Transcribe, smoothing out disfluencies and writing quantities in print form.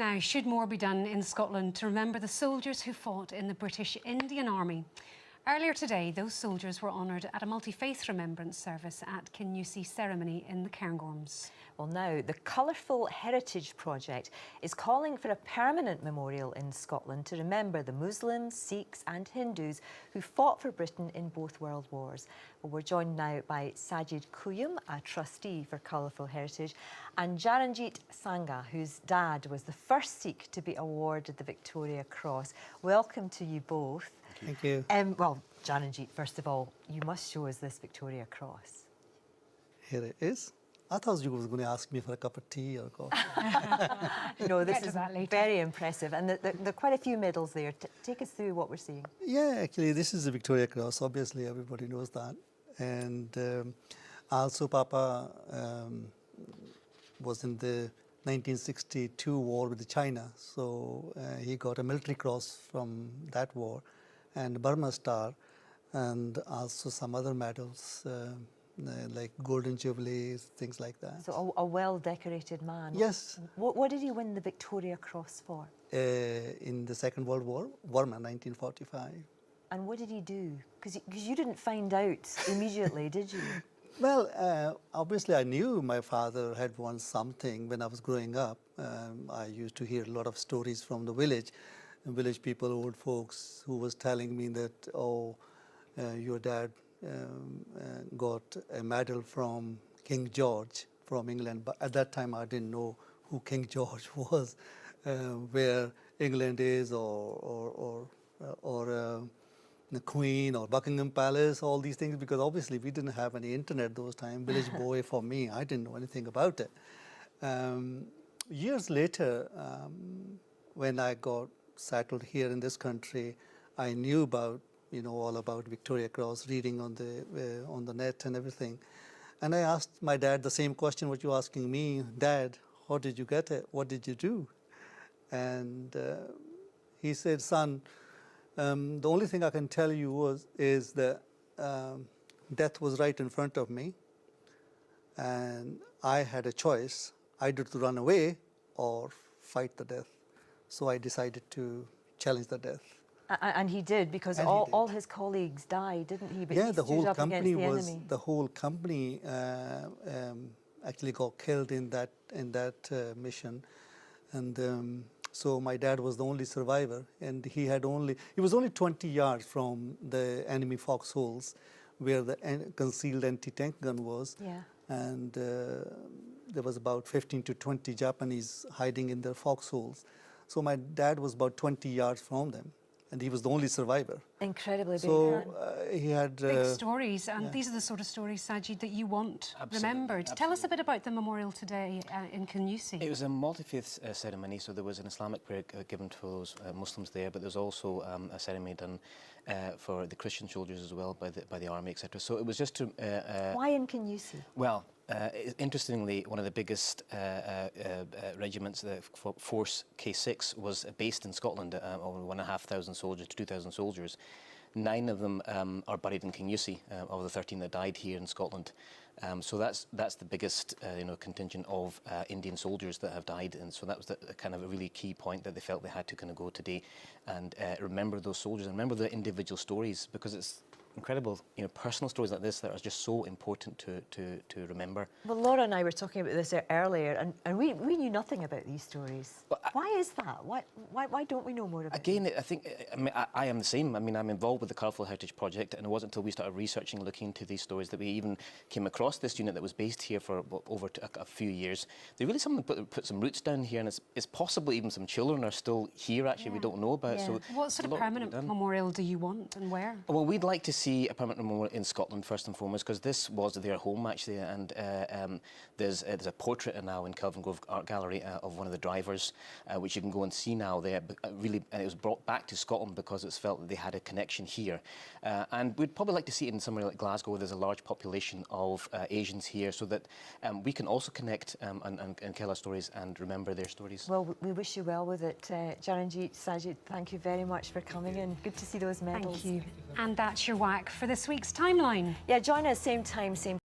Now, should more be done in Scotland to remember the soldiers who fought in the British Indian Army? Earlier today, those soldiers were honoured at a multi-faith remembrance service at Kingussie ceremony in the Cairngorms. Well, now, the Colourful Heritage Project is calling for a permanent memorial in Scotland to remember the Muslims, Sikhs and Hindus who fought for Britain in both World Wars. Well, we're joined now by Sajid Kuyum, a trustee for Colourful Heritage, and Jaranjit Sangha, whose dad was the first Sikh to be awarded the Victoria Cross. Welcome to you both. Thank you. Well, Jaranjit, first of all, you must show us this Victoria Cross. Here it is. I thought you was going to ask me for a cup of tea or coffee. No, this is very impressive. And there are quite a few medals there. Take us through what we're seeing. Yeah, actually, this is the Victoria Cross. Obviously, everybody knows that. And also, Papa was in the 1962 war with China. So he got a military cross from that war and Burma Star and also some other medals. Like Golden Jubilees, things like that. So a well-decorated man. Yes. What did he win the Victoria Cross for? In the Second World War, Burma, 1945. And what did he do? Because you didn't find out immediately, did you? Well, obviously I knew my father had won something when I was growing up. I used to hear a lot of stories from the village people, old folks, who was telling me that, oh, your dad got a medal from King George from England, but at that time I didn't know who King George was, where England is, or the Queen or Buckingham Palace, all these things, because obviously we didn't have any internet those times. Village boy for me, I didn't know anything about it. Years later, when I got settled here in this country, I knew about all about Victoria Cross, reading on the net and everything. And I asked my dad the same question what you're asking me, Dad, how did you get it? What did you do? And he said, son, the only thing I can tell you is that death was right in front of me. And I had a choice, either to run away or fight the death. So I decided to challenge the death. And he did, because all his colleagues died, didn't he? But yeah, he the whole company actually got killed in that mission, and so my dad was the only survivor, and he was only 20 yards from the enemy foxholes, where the concealed anti-tank gun was. Yeah. And there was about 15 to 20 Japanese hiding in their foxholes. So my dad was about 20 yards from them. And he was the only survivor. Incredibly big. So he had big stories, and these are the sort of stories, Sajid, that you want remembered. Absolutely. Tell us a bit about the memorial today in Kingussie. It was a multi-faith ceremony, so there was an Islamic prayer given to those Muslims there, but there was also a ceremony done for the Christian soldiers as well by the army, etc. So it was just to. Why in Kingussie? Well. Interestingly, one of the biggest regiments, the Force K6, was based in Scotland, over 1,500 soldiers to 2,000 soldiers. 9 of them are buried in Kingussie, of the 13 that died here in Scotland. So that's the biggest contingent of Indian soldiers that have died, and so that was kind of a really key point that they felt they had to kind of go today and remember those soldiers and remember the individual stories, because it's incredible, personal stories like this that are just so important to remember. Well, Laura and I were talking about this earlier, and we knew nothing about these stories. Well, why is that? Why don't we know more about them? Again, I think I am the same. I mean, I'm involved with the Colourful Heritage Project, and it wasn't until we started researching, looking into these stories, that we even came across this unit that was based here for over a few years. They really put some roots down here, and it's possible even some children are still here. Actually, we don't know about. Yeah. So what sort of permanent memorial do you want, and where? Well, we'd like to see a permanent memorial in Scotland first and foremost, because this was their home actually, and there's a portrait now in Kelvin Grove Art Gallery of one of the drivers, which you can go and see now there. But really, and it was brought back to Scotland because it's felt that they had a connection here, and we'd probably like to see it in somewhere like Glasgow, where there's a large population of Asians here, so that we can also connect and tell our stories and remember their stories. Well, we wish you well with it, Jaranjit, Sajid. Thank you very much for coming in. Good to see those medals. Thank you. And that's your whack for this week's Timeline. Yeah, join us same time, same